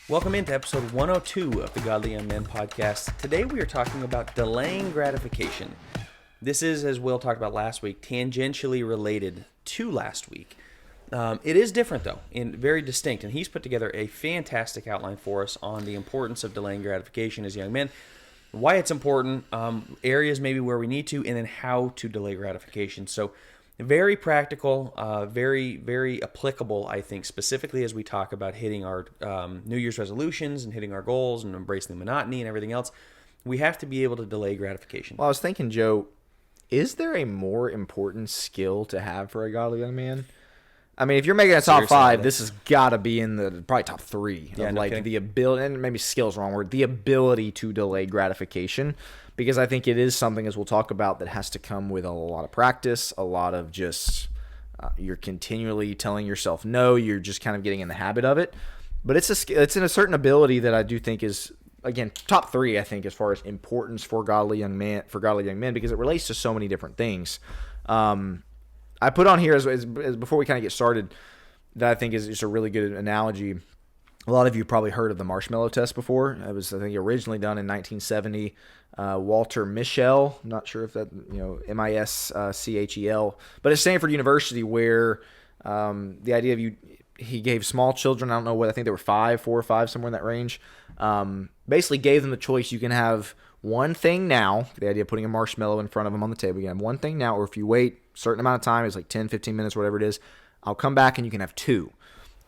Welcome into episode 102 of the Godly Young Men podcast. Today we are talking about delaying gratification. This is, as Will talked about last week, tangentially related to last week. It is different, though, and very distinct, and he's put together a fantastic outline for us on the importance of delaying gratification as young men, why it's important, areas maybe where we need to, and then how to delay gratification. So very practical, very applicable, I think, specifically as we talk about hitting our New Year's resolutions and hitting our goals and embracing the monotony and everything else. We have to be able to delay gratification. Well, I was thinking, Joe, is there a more important skill to have for a godly young man? I mean, if you're making a top five, this has got to be in the probably top three of the ability, and maybe skill is the wrong word, the ability to delay gratification, because I think it is something, as we'll talk about, that has to come with a lot of practice, a lot of just you're continually telling yourself no, you're just kind of getting in the habit of it. But it's in a certain ability that I do think is, again, top three, I think, as far as importance for godly young men, because it relates to so many different things. I put on here as before we kind of get started that I think is just a really good analogy. A lot of you probably heard of the marshmallow test before. It was, I think, originally done in 1970. Walter Mischel, I'm not sure if that, Mischel, but at Stanford University, where the idea of he gave small children, I don't know what, I think they were 4 or 5, somewhere in that range, basically gave them the choice. You can have one thing now, the idea of putting a marshmallow in front of them on the table. You can have one thing now, or if you wait a certain amount of time, it's like 10, 15 minutes, whatever it is, I'll come back and you can have 2.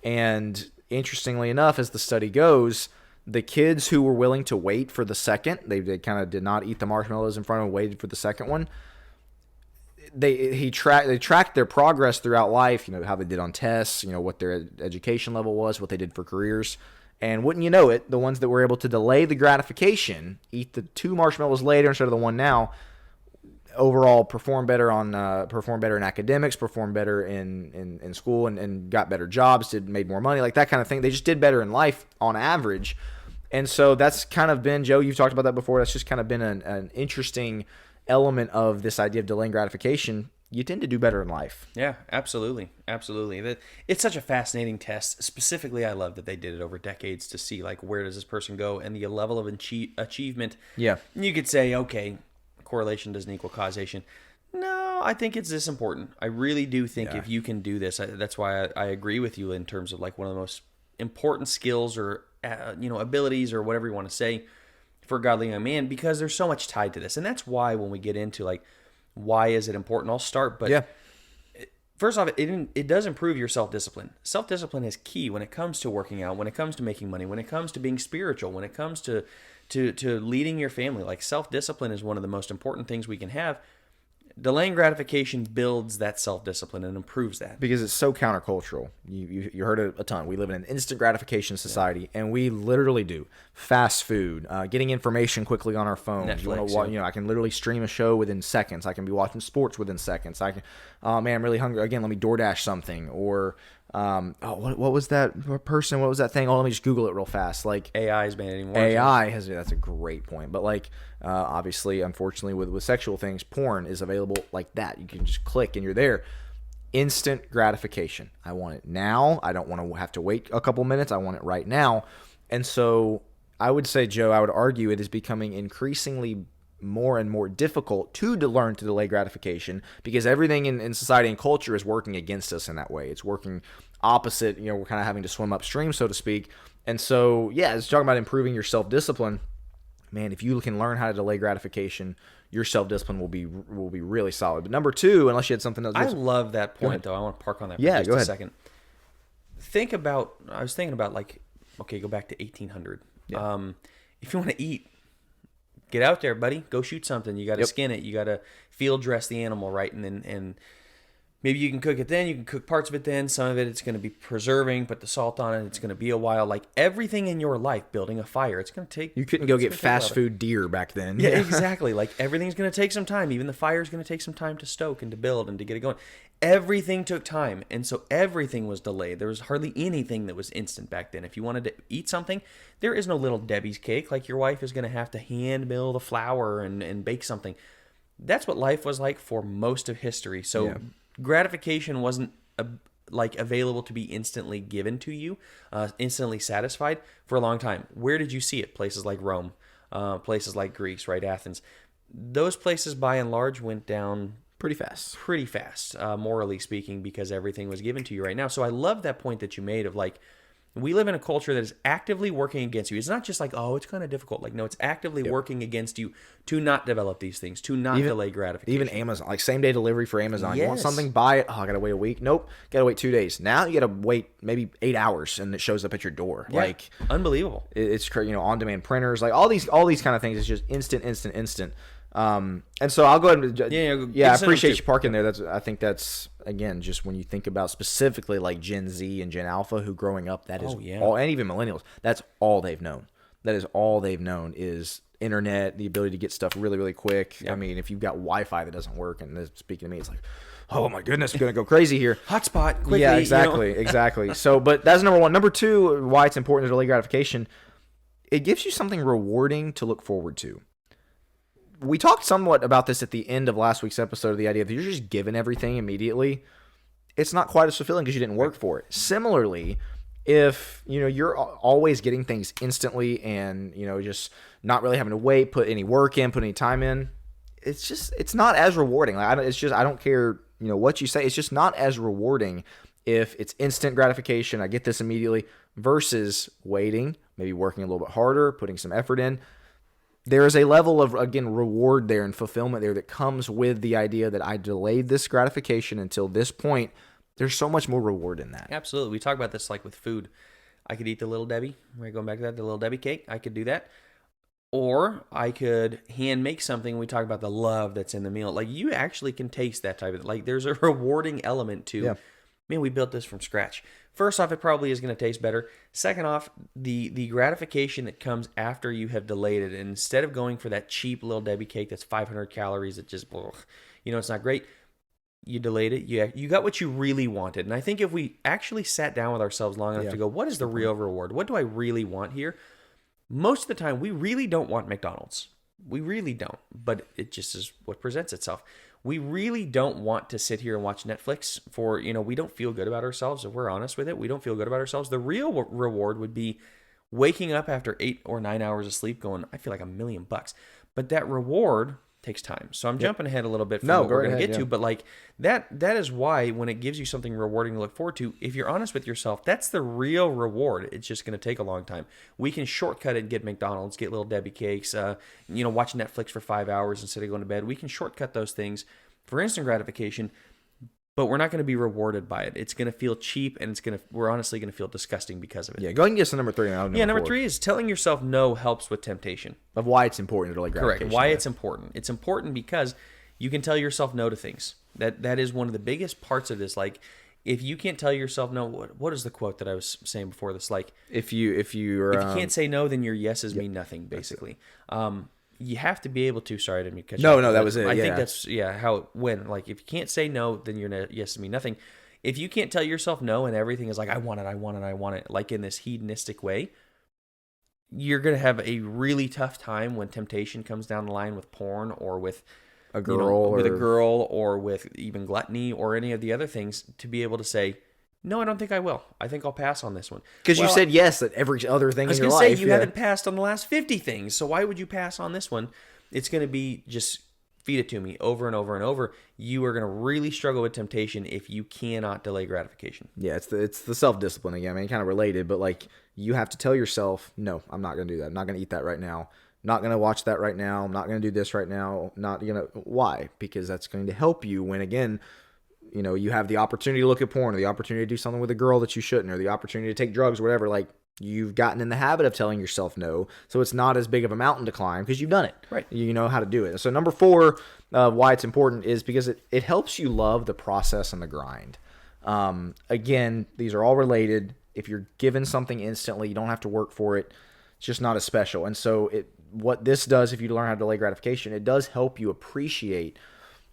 And interestingly enough, as the study goes, the kids who were willing to wait for the second, they kind of did not eat the marshmallows in front of them, waited for the second one. They tracked their progress throughout life, how they did on tests, what their education level was, what they did for careers. And wouldn't you know it, the ones that were able to delay the gratification, eat the 2 marshmallows later instead of the one now, overall perform better in academics, perform better in school, and got better jobs, made more money, like that kind of thing. They just did better in life on average. And so that's kind of been, Joe, you've talked about that before, that's just kind of been an interesting element of this idea of delaying gratification. You tend to do better in life. Yeah, absolutely. It's such a fascinating test. Specifically, I love that they did it over decades to see, like, where does this person go and the level of achievement. Yeah. You could say, okay, correlation doesn't equal causation. No, I think it's this important. I really do think if you can do this, that's why I agree with you in terms of, like, one of the most important skills or, abilities or whatever you want to say for a godly young man, because there's so much tied to this. And that's why when we get into, like, why is it important? I'll start, but first off, it does improve your self-discipline. Self-discipline is key when it comes to working out, when it comes to making money, when it comes to being spiritual, when it comes to leading your family. Like, self-discipline is one of the most important things we can have. Delaying gratification builds that self-discipline and improves that. Because it's so countercultural. You heard it a ton. We live in an instant gratification society, and we literally do fast food, getting information quickly on our phones. Netflix, I can literally stream a show within seconds. I can be watching sports within seconds. I can, oh man, I'm really hungry. Again, let me DoorDash something. Or, what was that person? What was that thing? Oh, let me just Google it real fast. Like, AI is banned anymore. That's a great point. But like, obviously, unfortunately, with sexual things, porn is available like that. You can just click and you're there. Instant gratification. I want it now. I don't want to have to wait a couple minutes. I want it right now. And so I would say, Joe, I would argue it is becoming increasingly more and more difficult to learn to delay gratification, because everything in society and culture is working against us in that way. It's working opposite. We're kind of having to swim upstream, so to speak. And so, it's talking about improving your self-discipline. Man, if you can learn how to delay gratification, your self-discipline will be really solid. But number 2, unless you had something else. I love that point, though. I want to park on that for just a second. I was thinking about, like, okay, go back to 1800. Yeah. If you want to eat, get out there, buddy. Go shoot something. You got to skin it. You got to field dress the animal, right? And maybe you can cook it then. You can cook parts of it then. Some of it's going to be preserving, put the salt on it. It's going to be a while. Like, everything in your life, building a fire, it's going to take... You couldn't go get fast food deer back then. Yeah, exactly. Like, everything's going to take some time. Even the fire's going to take some time to stoke and to build and to get it going. Everything took time, and so everything was delayed. There was hardly anything that was instant back then. If you wanted to eat something, there is no little Debbie's cake. Like, your wife is going to have to hand mill the flour and bake something. That's what life was like for most of history. So gratification wasn't like available to be instantly given to you, instantly satisfied for a long time. Where did you see it? Places like Rome, places like Greece, right? Athens. Those places by and large went down pretty fast, morally speaking, because everything was given to you right now. So I love that point that you made of like, we live in a culture that is actively working against you. It's not just like, oh, it's kind of difficult. Like, no, it's actively working against you to not develop these things, to not delay gratification. Even Amazon, like same day delivery for Amazon. Yes. You want something, buy it. Oh, I got to wait a week. Nope. Got to wait 2 days. Now you got to wait maybe 8 hours and it shows up at your door. Yeah. Like, unbelievable. It's, on-demand printers, like all these kind of things. It's just instant. And so I'll go ahead and I appreciate you parking there. I think that's again just when you think about specifically like Gen Z and Gen Alpha, who growing up that is all, and even millennials, that's all they've known. That is all they've known is internet, the ability to get stuff really, really quick. Yep. I mean, if you've got Wi-Fi that doesn't work, and speaking to me, it's like, oh my goodness, it's gonna go crazy here. Hotspot, quickly. Yeah, exactly. So, but that's number one. Number two, why it's important to delay gratification. It gives you something rewarding to look forward to. We talked somewhat about this at the end of last week's episode, the idea that you're just given everything immediately. It's not quite as fulfilling because you didn't work for it. Similarly, if you're always getting things instantly and just not really having to wait, put any work in, put any time in, it's not as rewarding. Like I don't care what you say. It's just not as rewarding if it's instant gratification. I get this immediately versus waiting, maybe working a little bit harder, putting some effort in. There is a level of, again, reward there and fulfillment there that comes with the idea that I delayed this gratification until this point. There's so much more reward in that. Absolutely. We talk about this like with food. I could eat the Little Debbie. We're going back to that, the Little Debbie cake. I could do that. Or I could hand make something. We talk about the love that's in the meal. Like, you actually can taste that type of, like, there's a rewarding element to, man, we built this from scratch. First off, it probably is going to taste better. Second off, the gratification that comes after you have delayed it, and instead of going for that cheap Little Debbie cake that's 500 calories, that just, it's not great. You delayed it. You got what you really wanted. And I think if we actually sat down with ourselves long enough to go, what is the real reward? What do I really want here? Most of the time, we really don't want McDonald's. We really don't. But it just is what presents itself. We really don't want to sit here and watch Netflix for, we don't feel good about ourselves. If we're honest with it, we don't feel good about ourselves. The real reward would be waking up after 8 or 9 hours of sleep going, I feel like $1 million. But that reward takes time. So I'm jumping ahead a little bit from what we're going to get to. But like that is why when it gives you something rewarding to look forward to, if you're honest with yourself, that's the real reward. It's just going to take a long time. We can shortcut it and get McDonald's, get Little Debbie cakes, watch Netflix for 5 hours instead of going to bed. We can shortcut those things for instant gratification, but we're not going to be rewarded by it. It's going to feel cheap, and we're honestly going to feel disgusting because of it. Yeah, go ahead and get us to number 3. Number 3 is telling yourself no helps with temptation. Of why it's important to delay gratification. Correct. Why it's important. It's important because you can tell yourself no to things. That is one of the biggest parts of this. Like, if you can't tell yourself no, what is the quote that I was saying before this? Like, if you can't say no, then your yeses mean nothing, basically. You have to be able to. Sorry, I didn't mean to cut you off. No, that was it. I think that's how it went. Like, if you can't say no, then your yeses mean nothing. If you can't tell yourself no and everything is like, I want it, like in this hedonistic way, you're going to have a really tough time when temptation comes down the line with porn or with a girl or with even gluttony or any of the other things, to be able to say, no, I don't think I will. I think I'll pass on this one. Because you said yes at every other thing in your life. I was going to say, you haven't passed on the last 50 things, so why would you pass on this one? It's going to be just feed it to me over and over and over. You are going to really struggle with temptation if you cannot delay gratification. Yeah, it's the self-discipline again. I mean, kind of related, but like, you have to tell yourself, no, I'm not going to do that. I'm not going to eat that right now. Not going to watch that right now. I'm not going to do this right now. Not going to. Why? Because that's going to help you when, again, you have the opportunity to look at porn, or the opportunity to do something with a girl that you shouldn't, or the opportunity to take drugs, or whatever. Like, you've gotten in the habit of telling yourself no, so it's not as big of a mountain to climb because you've done it. Right. You know how to do it. So number 4, why it's important is because it helps you love the process and the grind. Again, these are all related. If you're given something instantly, you don't have to work for it. It's just not as special. And so what this does, if you learn how to delay gratification, it does help you appreciate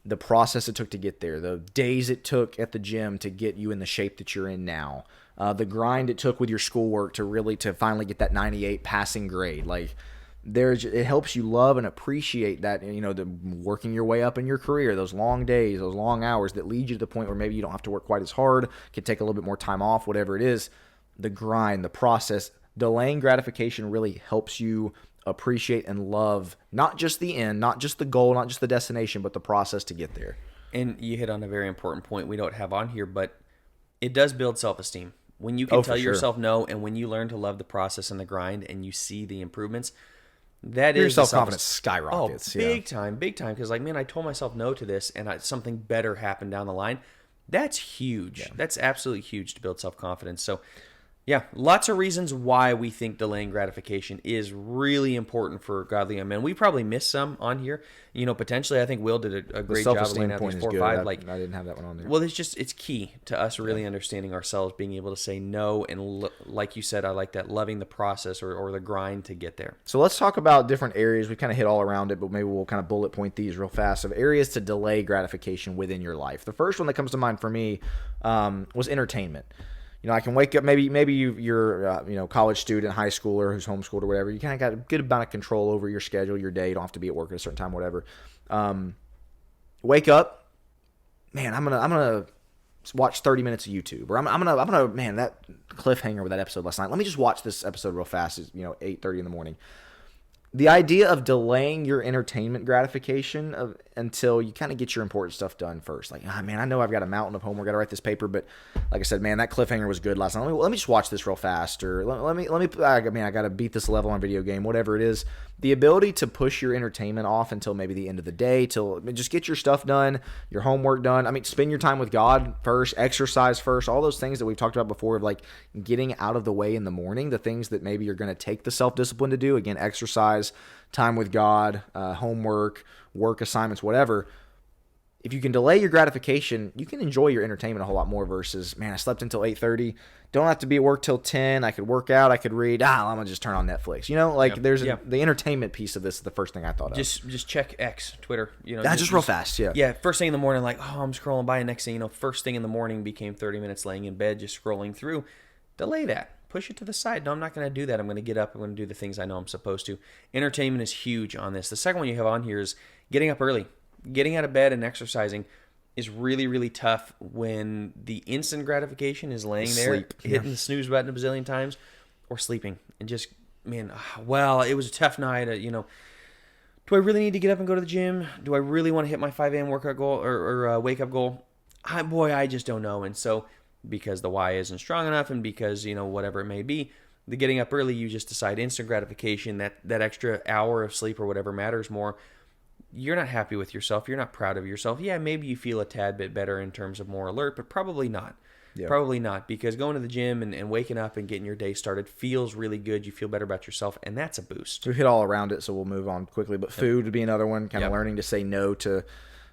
the process it took to get there, the days it took at the gym to get you in the shape that you're in now, the grind it took with your schoolwork to finally get that 98 passing grade. Like, it helps you love and appreciate that, the working your way up in your career, those long days, those long hours that lead you to the point where maybe you don't have to work quite as hard, can take a little bit more time off, whatever it is. The grind, the process, delaying gratification really helps you appreciate and love not just the end, not just the goal, not just the destination, but the process to get there. And you hit on a very important point we don't have on here, but it does build self-esteem. When you can tell yourself no, and when you learn to love the process and the grind and you see the improvements, your self-confidence skyrockets. Big time. Because like, man, I told myself no to this and something better happened down the line. That's huge. Yeah. That's absolutely huge to build self-confidence. So yeah, lots of reasons why we think delaying gratification is really important for godly young men. We probably missed some on here. Potentially, I think Will did a great job of laying out these 4 or 5. I didn't have that one on there. Well, it's key to us really understanding ourselves, being able to say no, and like you said, I like that, loving the process or the grind to get there. So let's talk about different areas. We kind of hit all around it, but maybe we'll kind of bullet point these real fast of areas to delay gratification within your life. The first one that comes to mind for me was entertainment. I can wake up, maybe you're a college student, high schooler who's homeschooled or whatever. You kind of got a good amount of control over your schedule, your day. You don't have to be at work at a certain time, whatever. Wake up, man, I'm gonna watch 30 minutes of YouTube, or I'm gonna man, that cliffhanger with that episode last night. Let me just watch this episode real fast. It's 8:30 in the morning. The idea of delaying your entertainment gratification until you kind of get your important stuff done first. Like, man, I know I've got a mountain of homework. I got to write this paper, but like I said, man, that cliffhanger was good last night. Let me just watch this real fast, or I got to beat this level on video game, whatever it is. The ability to push your entertainment off until maybe the end of the day, till just get your stuff done, your homework done. I mean, spend your time with God first, exercise first, all those things that we've talked about before, of like getting out of the way in the morning, the things that maybe you're going to take the self-discipline to do. Again, exercise, time with God, homework, work assignments, whatever. If you can delay your gratification, you can enjoy your entertainment a whole lot more versus, man, I slept until 8:30. Don't have to be at work till 10. I could work out. I could read. I'm going to just turn on Netflix. There's the entertainment piece of this is the first thing I thought of. Just check X, Twitter. Just real fast, yeah. Yeah, first thing in the morning, like, I'm scrolling by, and next thing first thing in the morning became 30 minutes laying in bed, just scrolling through. Delay that. Push it to the side. No, I'm not going to do that. I'm going to get up. I'm going to do the things I know I'm supposed to. Entertainment is huge on this. The second one you have on here is getting up early. Getting out of bed and exercising is really, really tough when the instant gratification is laying there, hitting the snooze button a bazillion times, or sleeping. And just, man, well, it was a tough night. Do I really need to get up and go to the gym? Do I really want to hit my 5 a.m. workout goal or wake-up goal? I just don't know. And so, because the why isn't strong enough, and because, whatever it may be, the getting up early, you just decide instant gratification, that extra hour of sleep or whatever matters more. You're not happy with yourself. You're not proud of yourself. Yeah, maybe you feel a tad bit better in terms of more alert, but probably not. Yeah. Probably not, because going to the gym and waking up and getting your day started feels really good. You feel better about yourself, and that's a boost. We've hit all around it, so we'll move on quickly. But food would be another one, kind of learning to say no to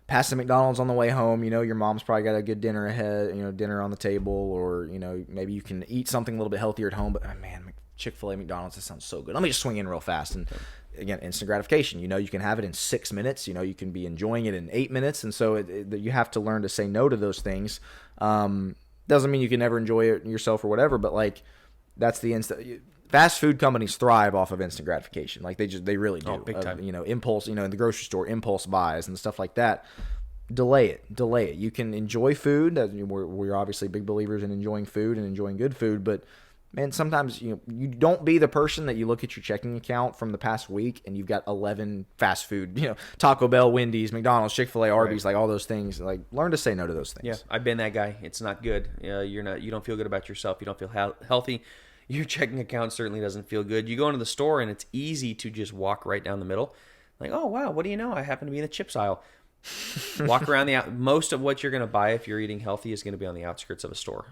passing McDonald's on the way home. Your mom's probably got a good dinner ahead, dinner on the table, or, maybe you can eat something a little bit healthier at home, but man, Chick-fil-A, McDonald's, that sounds so good. Let me just swing in real fast. And again, instant gratification. You can have it in 6 minutes. You can be enjoying it in 8 minutes. And so you have to learn to say no to those things. Doesn't mean you can never enjoy it yourself or whatever, but like that's the instant. Fast food companies thrive off of instant gratification. Like they really do. Big time. Impulse, in the grocery store, impulse buys and stuff like that. Delay it. You can enjoy food. We're obviously big believers in enjoying food and enjoying good food, but man, sometimes you don't be the person that you look at your checking account from the past week and you've got 11 fast food, Taco Bell, Wendy's, McDonald's, Chick-fil-A, Arby's, like all those things. Like, learn to say no to those things. Yeah, I've been that guy. It's not good. You don't feel good about yourself. You don't feel healthy. Your checking account certainly doesn't feel good. You go into the store and it's easy to just walk right down the middle. Like, oh wow, what do you know? I happen to be in the chips aisle. Walk around most of what you're going to buy if you're eating healthy is going to be on the outskirts of a store.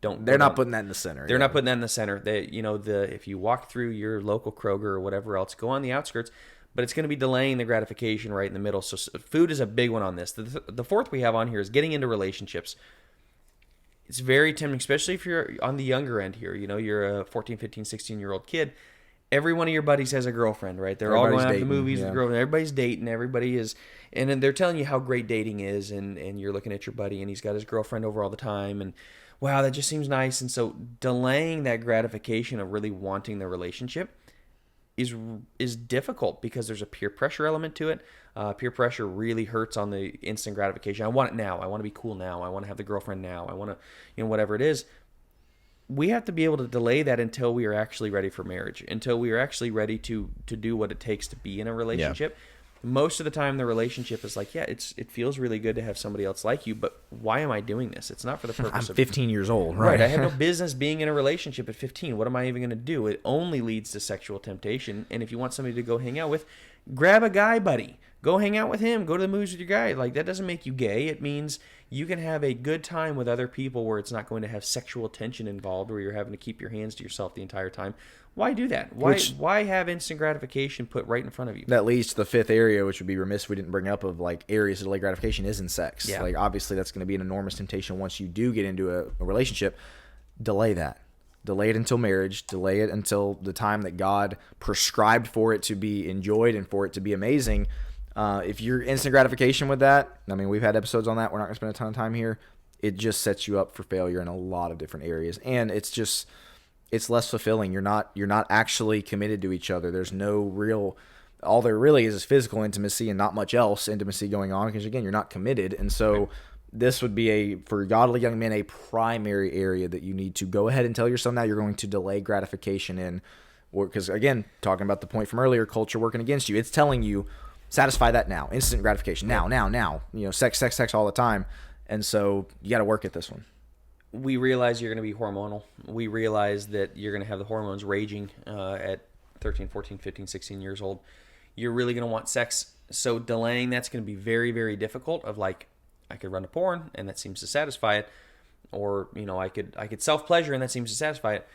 They're not putting that in the center. They're not putting that in the center. If you walk through your local Kroger or whatever else, go on the outskirts, but it's going to be delaying the gratification right in the middle. So food is a big one on this. The fourth we have on here is getting into relationships. It's very tempting, especially if you're on the younger end here. You're a 14, 15, 16-year-old kid. Every one of your buddies has a girlfriend, right? They're all going out to the movies with girlfriend. Everybody's dating. Everybody is, and then they're telling you how great dating is, and you're looking at your buddy, and he's got his girlfriend over all the time, and wow, that just seems nice. And so delaying that gratification of really wanting the relationship is difficult because there's a peer pressure element to it. Peer pressure really hurts on the instant gratification. I want it now. I want to be cool now. I want to have the girlfriend now. I want to, whatever it is. We have to be able to delay that until we are actually ready for marriage, until we are actually ready to do what it takes to be in a relationship. Yeah. Most of the time, the relationship is like, yeah, it feels really good to have somebody else like you, but why am I doing this? It's not for the purpose I'm 15 years old, right? I have no business being in a relationship at 15. What am I even going to do? It only leads to sexual temptation. And if you want somebody to go hang out with, grab a guy buddy. Go hang out with him. Go to the movies with your guy. Like, that doesn't make you gay. It means you can have a good time with other people where it's not going to have sexual tension involved, where you're having to keep your hands to yourself the entire time. Why do that? Why have instant gratification put right in front of you? That leads to the fifth area, which would be remiss if we didn't bring up, of like areas of delayed gratification is in sex. Yeah. Like, obviously that's going to be an enormous temptation once you do get into a relationship. Delay that. Delay it until marriage. Delay it until the time that God prescribed for it to be enjoyed and for it to be amazing. If you're instant gratification with that, I mean, we've had episodes on that. We're not going to spend a ton of time here. It just sets you up for failure in a lot of different areas. And it's less fulfilling. You're not actually committed to each other. There's no real, all there really is physical intimacy and not much else intimacy going on, because again, you're not committed. And so this would be for godly young men, a primary area that you need to go ahead and tell yourself now you're going to delay gratification in, because again, talking about the point from earlier, culture working against you, it's telling you, satisfy that now, instant gratification, now, sex all the time. And so you got to work at this one. We realize you're going to be hormonal. We realize that you're going to have the hormones raging at 13, 14, 15, 16 years old. You're really going to want sex. So delaying that's going to be very, very difficult. Of like, I could run to porn and that seems to satisfy it. Or, I could self-pleasure and that seems to satisfy it.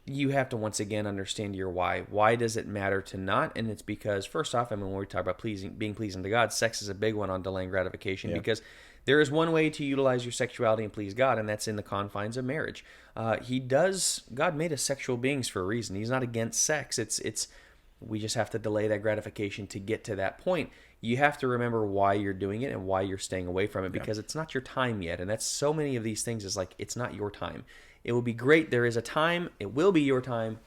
You have to once again understand your why. Why does it matter to not? And it's because, first off, when we talk about being pleasing to God, sex is a big one on delaying gratification, because there is one way to utilize your sexuality and please God, and that's in the confines of marriage. God made us sexual beings for a reason. He's not against sex. We just have to delay that gratification to get to that point. You have to remember why you're doing it and why you're staying away from it, because it's not your time yet. And that's so many of these things is like, it's not your time. It will be great. There is a time. It will be your time,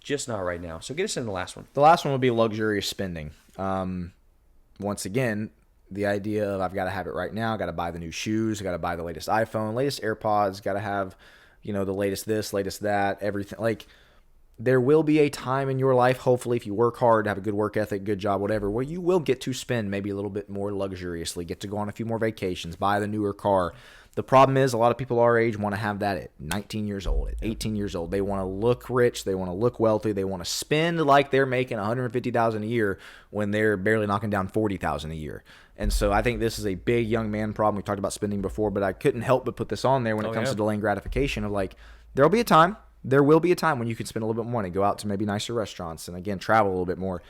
just not right now. So get us into the last one. The last one would be luxurious spending. Once again, the idea of I've got to have it right now. Got to buy the new shoes. Got to buy the latest iPhone, latest AirPods. Got to have, the latest this, latest that, everything. Like, there will be a time in your life, hopefully, if you work hard, have a good work ethic, good job, whatever, where you will get to spend maybe a little bit more luxuriously, get to go on a few more vacations, buy the newer car. The problem is a lot of people our age want to have that at 19 years old, at 18 years old. They want to look rich. They want to look wealthy. They want to spend like they're making $150,000 a year when they're barely knocking down $40,000 a year. And so I think this is a big young man problem. We talked about spending before, but I couldn't help but put this on there when it comes to delaying gratification of like, there will be a time when you can spend a little bit more money, go out to maybe nicer restaurants, and again, travel a little bit more.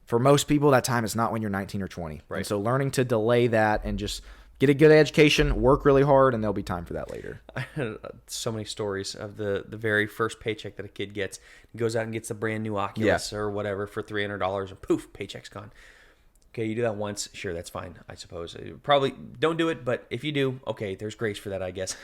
For most people, that time is not when you're 19 or 20. Right. And so learning to delay that and just get a good education, work really hard, and there'll be time for that later. I had so many stories of the very first paycheck that a kid gets. He goes out and gets a brand new Oculus or whatever for $300, and poof, paycheck's gone. Okay, you do that once, sure, that's fine, I suppose. Probably don't do it, but if you do, okay, there's grace for that, I guess.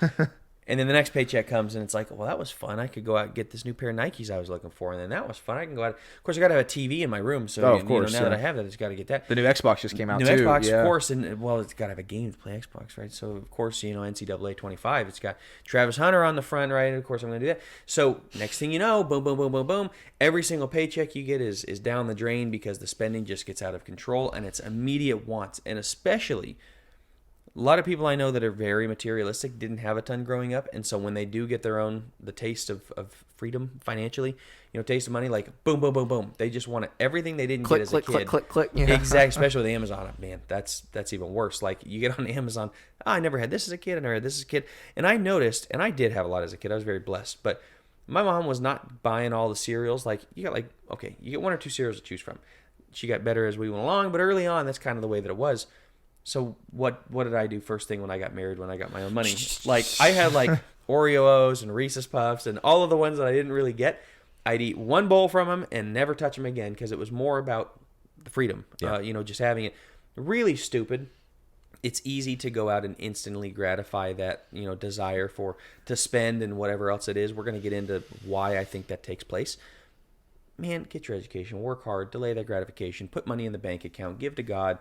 And then the next paycheck comes, and it's like, well, that was fun. I could go out and get this new pair of Nikes I was looking for, and then that was fun. I can go out. Of course, I got to have a TV in my room, so of course, now that I have that, I just got to get that. The new Xbox just came out, too. New Xbox, of course, and, well, it's got to have a game to play Xbox, right? So, of course, NCAA 25, it's got Travis Hunter on the front, right? And, of course, I'm going to do that. So, next thing you know, boom, boom, boom, boom, boom, every single paycheck you get is down the drain because the spending just gets out of control, and it's immediate wants, and especially a lot of people I know that are very materialistic didn't have a ton growing up, and so when they do get the taste of freedom financially, taste of money, like boom, boom, boom, boom, they just want everything they didn't get as a kid. Click. Yeah. Exactly, especially with Amazon. Man, that's even worse. Like, you get on Amazon, I never had this as a kid, I never had this as a kid, and I noticed, and I did have a lot as a kid, I was very blessed, but my mom was not buying all the cereals. Like, you get one or two cereals to choose from. She got better as we went along, but early on, that's kind of the way that it was. So what did I do first thing when I got married, when I got my own money? Like, I had like Oreos and Reese's Puffs and all of the ones that I didn't really get. I'd eat one bowl from them and never touch them again because it was more about the freedom, just having it. Really stupid. It's easy to go out and instantly gratify that, desire to spend and whatever else it is. We're going to get into why I think that takes place. man, get your education, work hard, delay that gratification, put money in the bank account, give to God.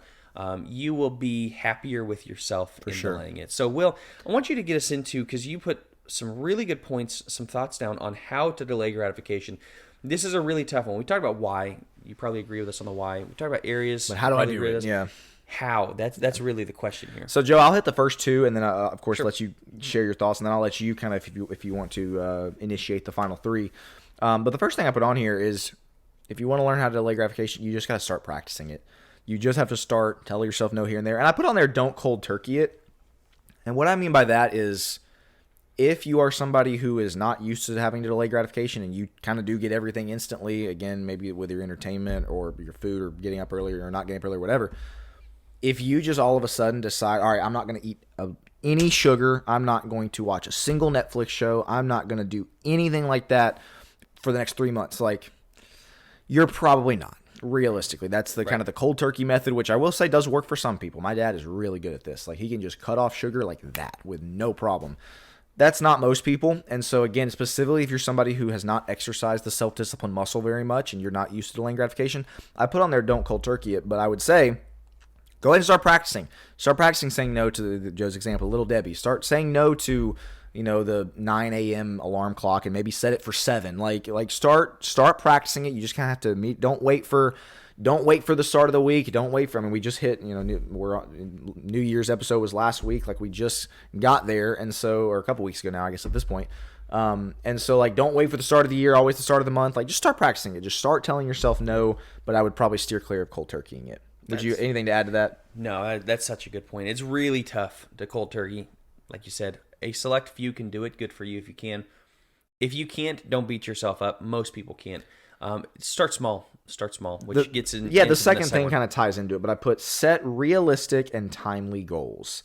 You will be happier with yourself in delaying it. So, Will, I want you to get us into, because you put some really good points, some thoughts down on how to delay gratification. This is a really tough one. We talked about why. You probably agree with us on the why. We talked about areas. But how do I do it? Yeah. How? That's really the question here. So, Joe, I'll hit the first two, and then, of course, let you share your thoughts, and then I'll let you kind of, if you want to initiate the final three. But the first thing I put on here is, if you want to learn how to delay gratification, you just got to start practicing it. You just have to start telling yourself no here and there. And I put on there, don't cold turkey it. And what I mean by that is, if you are somebody who is not used to having to delay gratification and you kind of do get everything instantly, again, maybe with your entertainment or your food or getting up earlier or not getting up earlier, whatever. If you just all of a sudden decide, all right, I'm not going to eat any sugar. I'm not going to watch a single Netflix show. I'm not going to do anything like that for the next 3 months. Like, you're probably not. Realistically, that's the kind of the cold turkey method, which I will say does work for some people. My dad is really good at this. Like, he can just cut off sugar like that with no problem. That's not most people. And so, again, specifically if you're somebody who has not exercised the self-discipline muscle very much and you're not used to delaying gratification, I put on there, don't cold turkey it. But I would say, go ahead and start practicing. Start practicing saying no to Joe's example, Little Debbie. Start saying no to, the 9 a.m. alarm clock and maybe set it for 7. Like start practicing it. You just kind of have to don't wait for the start of the week. Don't wait for, we just hit, New Year's episode was last week. Like, we just got there. And so, or a couple weeks ago now, I guess at this point. And so, don't wait for the start of the year, always the start of the month. Just start practicing it. Just start telling yourself no, but I would probably steer clear of cold turkeying it. Anything to add to that? No, that's such a good point. It's really tough to cold turkey. Like you said, a select few can do it. Good for you if you can. If you can't, don't beat yourself up. Most people can't. Start small, which gets in. Yeah, the second thing kind of ties into it, but I put set realistic and timely goals.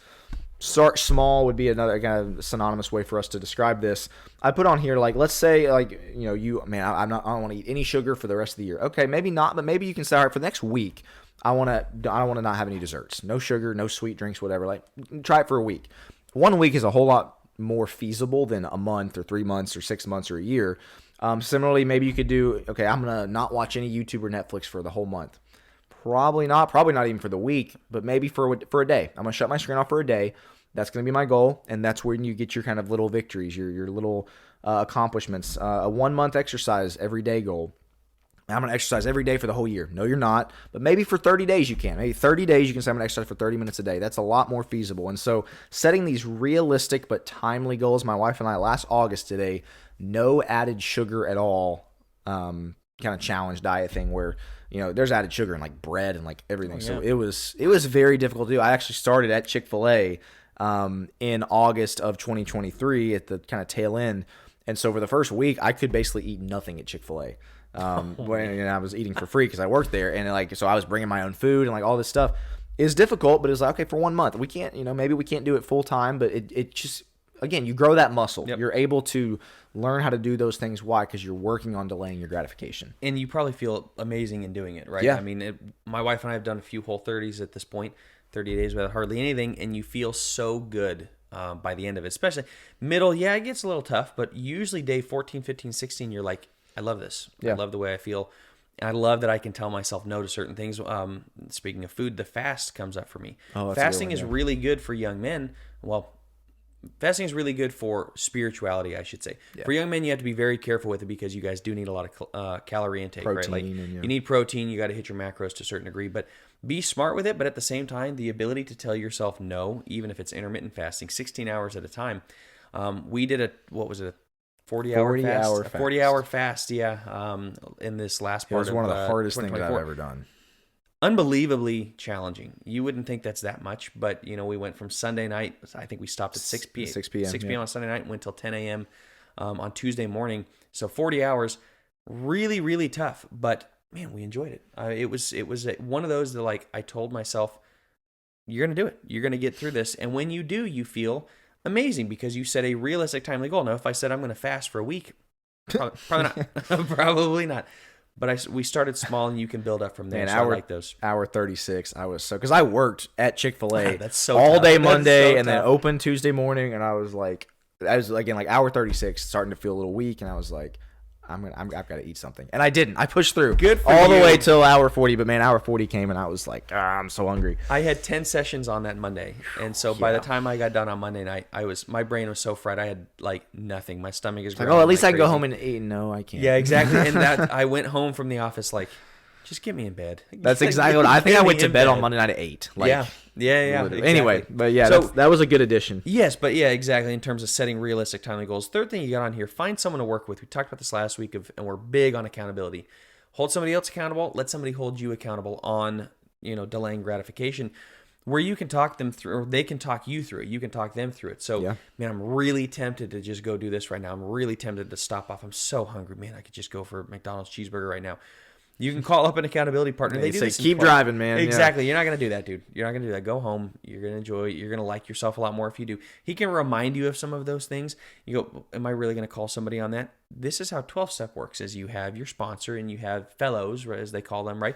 Start small would be another kind of synonymous way for us to describe this. I put on here, let's say, I don't want to eat any sugar for the rest of the year. Okay, maybe not, but maybe you can say, all right, for the next week, I don't want to not have any desserts, no sugar, no sweet drinks, whatever. Try it for a week. 1 week is a whole lot more feasible than a month or 3 months or 6 months or a year. Similarly, maybe you could do, okay, I'm going to not watch any YouTube or Netflix for the whole month. Probably not even for the week, but maybe for a day. I'm going to shut my screen off for a day. That's going to be my goal, and that's when you get your kind of little victories, your little accomplishments. A 1 month exercise every day goal. I'm going to exercise every day for the whole year. No, you're not. But maybe for 30 days you can. Maybe 30 days you can say I'm going to exercise for 30 minutes a day. That's a lot more feasible. And so setting these realistic but timely goals, my wife and I last August did a no added sugar at all kind of challenge diet thing where, there's added sugar in bread and everything. Oh, yeah. So it was very difficult to do. I actually started at Chick-fil-A in August of 2023 at the kind of tail end. And so for the first week, I could basically eat nothing at Chick-fil-A. When I was eating for free because I worked there, and so I was bringing my own food and all this stuff. It's difficult, but it's okay for 1 month. We can't, maybe we can't do it full time, but it just, again, you grow that muscle. Yep. You're able to learn how to do those things. Why? Because you're working on delaying your gratification. And you probably feel amazing in doing it, right? Yeah. My wife and I have done a few Whole30s at this point, 30 days without hardly anything, and you feel so good by the end of it. Especially middle, it gets a little tough, but usually day 14, 15, 16, you're like, I love this. Yeah. I love the way I feel. And I love that I can tell myself no to certain things. Speaking of food, the fast comes up for me. Fasting is really good for young men. Well, fasting is really good for spirituality, I should say. Yeah. For young men, you have to be very careful with it because you guys do need a lot of calorie intake, protein, right? You need protein. You got to hit your macros to a certain degree. But be smart with it. But at the same time, the ability to tell yourself no, even if it's intermittent fasting, 16 hours at a time. We did a 40-hour fast, in this last part. It was one of the hardest things I've ever done. Unbelievably challenging. You wouldn't think that's that much, but we went from Sunday night. I think we stopped at 6 p.m. 6 p.m. on Sunday night and went till 10 a.m. On Tuesday morning. So 40 hours, really, really tough. But man, we enjoyed it. It was one of those that I told myself, you're gonna do it. You're gonna get through this, and when you do, you feel amazing because you set a realistic timely goal. Now, if I said I'm going to fast for a week, probably not. Probably not. But we started small, and you can build up from there. Man, so I like those. Hour 36. Because I worked at Chick-fil-A that's so all tough. Day Monday and then open Tuesday morning, and I was again hour 36, starting to feel a little weak, and I was like, I've got to eat something, and I didn't. I pushed through Good for all you. the way till hour 40. But man, hour 40 came, and I was like, I'm so hungry. I had 10 sessions on that Monday, and so by the time I got done on Monday night, my brain was so fried. I had like nothing. My stomach is like, at least I can go home and eat. No, I can't. Yeah, exactly. And I went home from the office like, just get me in bed. That's exactly what I think. I went to bed on Monday night at 8. Like, yeah. Exactly. Anyway, but yeah, so, that was a good addition. Yes, but yeah, exactly. In terms of setting realistic timely goals. Third thing you got on here, find someone to work with. We talked about this last week, and we're big on accountability. Hold somebody else accountable. Let somebody hold you accountable on, delaying gratification, where you can talk them through, or they can talk you through it. You can talk them through it. So, man, I'm really tempted to just go do this right now. I'm really tempted to stop off. I'm so hungry, man. I could just go for a McDonald's cheeseburger right now. You can call up an accountability partner. They do say, this keep driving, man. Exactly. You're not going to do that, dude. You're not going to do that. Go home. You're going to enjoy it. You're going to like yourself a lot more if you do. He can remind you of some of those things. You go, am I really going to call somebody on that? This is how 12-step works, is you have your sponsor and you have fellows, as they call them, right?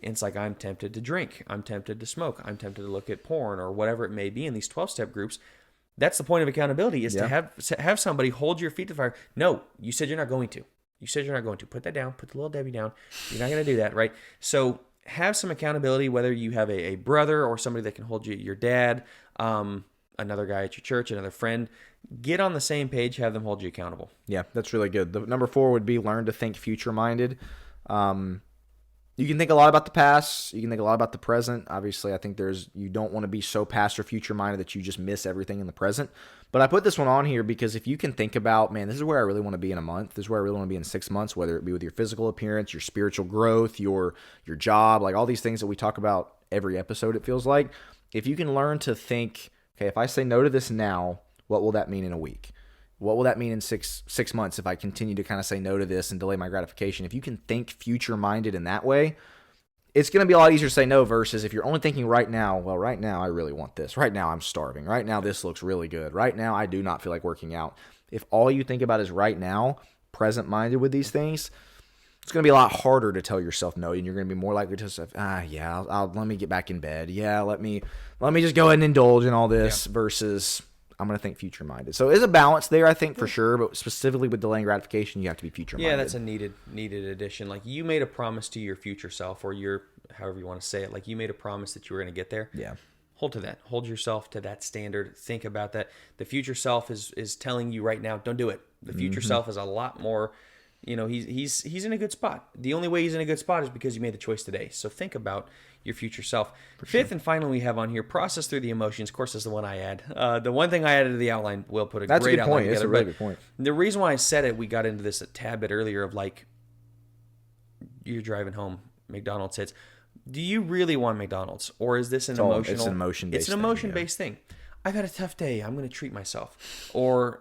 And it's like, I'm tempted to drink. I'm tempted to smoke. I'm tempted to look at porn or whatever it may be in these 12-step groups. That's the point of accountability, is to have somebody hold your feet to the fire. No, you said you're not going to. You said you're not going to. Put that down. Put the little Debbie down. You're not going to do that, right? So have some accountability, whether you have a brother or somebody that can hold you, your dad, another guy at your church, another friend. Get on the same page. Have them hold you accountable. Yeah, that's really good. The number 4 would be learn to think future-minded. You can think a lot about the past. You can think a lot about the present. Obviously, I think you don't want to be so past or future-minded that you just miss everything in the present. But I put this one on here because if you can think about, man, this is where I really want to be in a month. This is where I really want to be in 6 months, whether it be with your physical appearance, your spiritual growth, your job, like all these things that we talk about every episode, it feels like. If you can learn to think, okay, if I say no to this now, what will that mean in a week? What will that mean in six months if I continue to kind of say no to this and delay my gratification? If you can think future-minded in that way, it's going to be a lot easier to say no versus if you're only thinking right now, well, right now I really want this. Right now I'm starving. Right now this looks really good. Right now I do not feel like working out. If all you think about is right now, present-minded with these things, it's going to be a lot harder to tell yourself no, and you're going to be more likely to say, I'll let me get back in bed. Yeah, let me just go ahead and indulge in all this versus I'm going to think future-minded. So there's a balance there, I think, for sure, but specifically with delaying gratification, you have to be future-minded. Yeah, that's a needed addition. Like, you made a promise to your future self, or your, however you want to say it, like you made a promise that you were going to get there. Yeah. Hold to that. Hold yourself to that standard. Think about that. The future self is telling you right now, don't do it. The future self is a lot more, he's in a good spot. The only way he's in a good spot is because you made the choice today. So think about your future self. Fifth and finally we have on here, process through the emotions. Of course, is the one I add. The one thing I added to the outline, Will put a great outline together. That's a really good point. The reason why I said it, we got into this a tad bit earlier of like, you're driving home, McDonald's hits. Do you really want McDonald's, or is this an emotional? It's an emotion-based. It's an emotion-based thing. I've had a tough day. I'm going to treat myself, or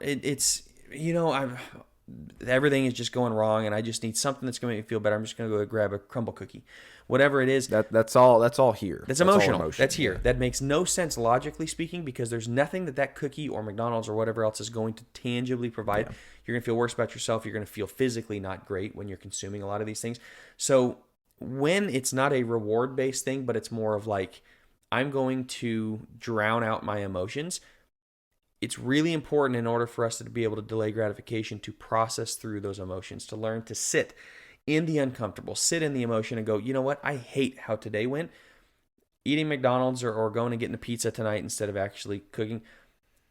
everything is just going wrong, and I just need something that's going to make me feel better. I'm just going to go grab a crumble cookie, whatever it is. That's all here. That's emotional. That's here. Yeah. That makes no sense logically speaking, because there's nothing that cookie or McDonald's or whatever else is going to tangibly provide. Yeah. You're going to feel worse about yourself. You're going to feel physically not great when you're consuming a lot of these things. So when it's not a reward-based thing, but it's more of like, I'm going to drown out my emotions, it's really important in order for us to be able to delay gratification to process through those emotions, to learn to sit in the uncomfortable, sit in the emotion and go, you know what? I hate how today went. Eating McDonald's or going and getting a pizza tonight instead of actually cooking,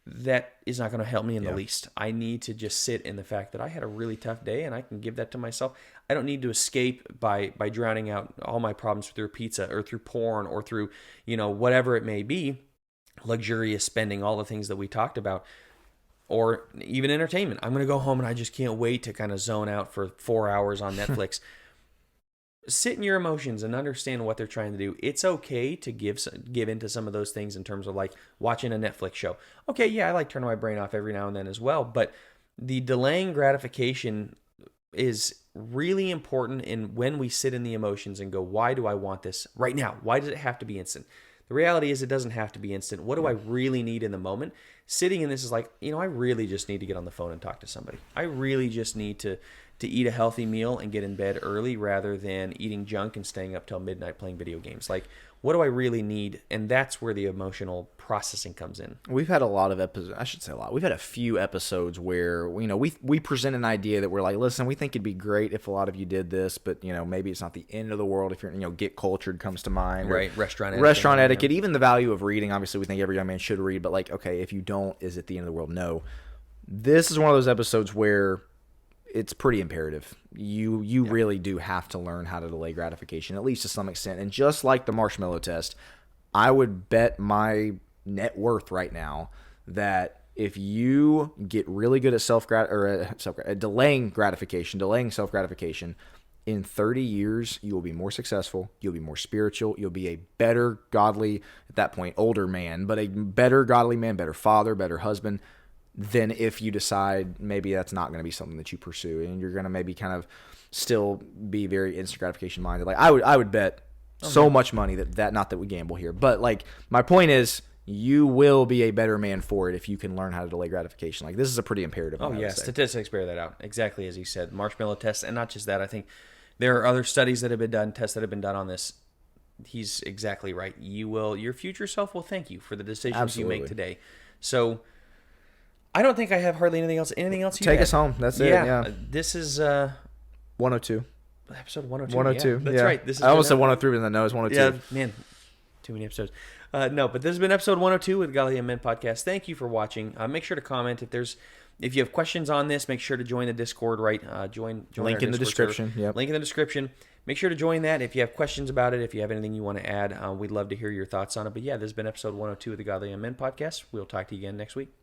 that is not going to help me in the least. I need to just sit in the fact that I had a really tough day, and I can give that to myself. I don't need to escape by drowning out all my problems through pizza or through porn or through, whatever it may be, luxurious spending, all the things that we talked about, or even entertainment. I'm going to go home and I just can't wait to kind of zone out for 4 hours on Netflix. Sit in your emotions and understand what they're trying to do. It's okay to give into some of those things in terms of like watching a Netflix show. Okay, yeah, I like turning my brain off every now and then as well, but the delaying gratification is really important in when we sit in the emotions and go, why do I want this right now? Why does it have to be instant? The reality is it doesn't have to be instant. What do I really need in the moment? Sitting in this is like, I really just need to get on the phone and talk to somebody. I really just need to eat a healthy meal and get in bed early rather than eating junk and staying up till midnight playing video games. Like, What do I really need? And that's where the emotional processing comes in. We've had a lot of episodes. I should say a lot. We've had a few episodes where, we present an idea that we're like, listen, we think it'd be great if a lot of you did this, but, maybe it's not the end of the world if you're, Get Cultured comes to mind. Right. Restaurant etiquette, even the value of reading. Obviously, we think every young man should read, but like, okay, if you don't, is it the end of the world? No. This is one of those episodes where it's pretty imperative. You really do have to learn how to delay gratification, at least to some extent. And just like the marshmallow test, I would bet my net worth right now that if you get really good at delaying self-gratification, in 30 years, you will be more successful. You'll be more spiritual. You'll be a better godly, at that point, older man, but a better godly man, better father, better husband, than if you decide maybe that's not going to be something that you pursue, and you're going to maybe kind of still be very instant gratification minded. Like I would bet so much money that not that we gamble here, but like my point is, you will be a better man for it if you can learn how to delay gratification. Like, this is a pretty imperative one. Oh, yeah. Statistics bear that out. Exactly as you said. Marshmallow tests. And not just that. I think there are other studies that have been done, tests that have been done on this. He's exactly right. Your future self will thank you for the decisions you make today. So I don't think I have hardly anything else. Anything else you Take us home. That's it. Yeah. This is 102. Episode 102. 102. Yeah, that's right. I almost said 103, but then no, it's 102. Yeah, man. Too many episodes. No, but this has been episode 102 with Godly Men Podcast. Thank you for watching. Make sure to comment if you have questions on this. Make sure to join the Discord. Right, join. Link in the description. Yep. Link in the description. Make sure to join that. If you have questions about it, if you have anything you want to add, we'd love to hear your thoughts on it. But yeah, this has been episode 102 of the Godly Men Podcast. We'll talk to you again next week.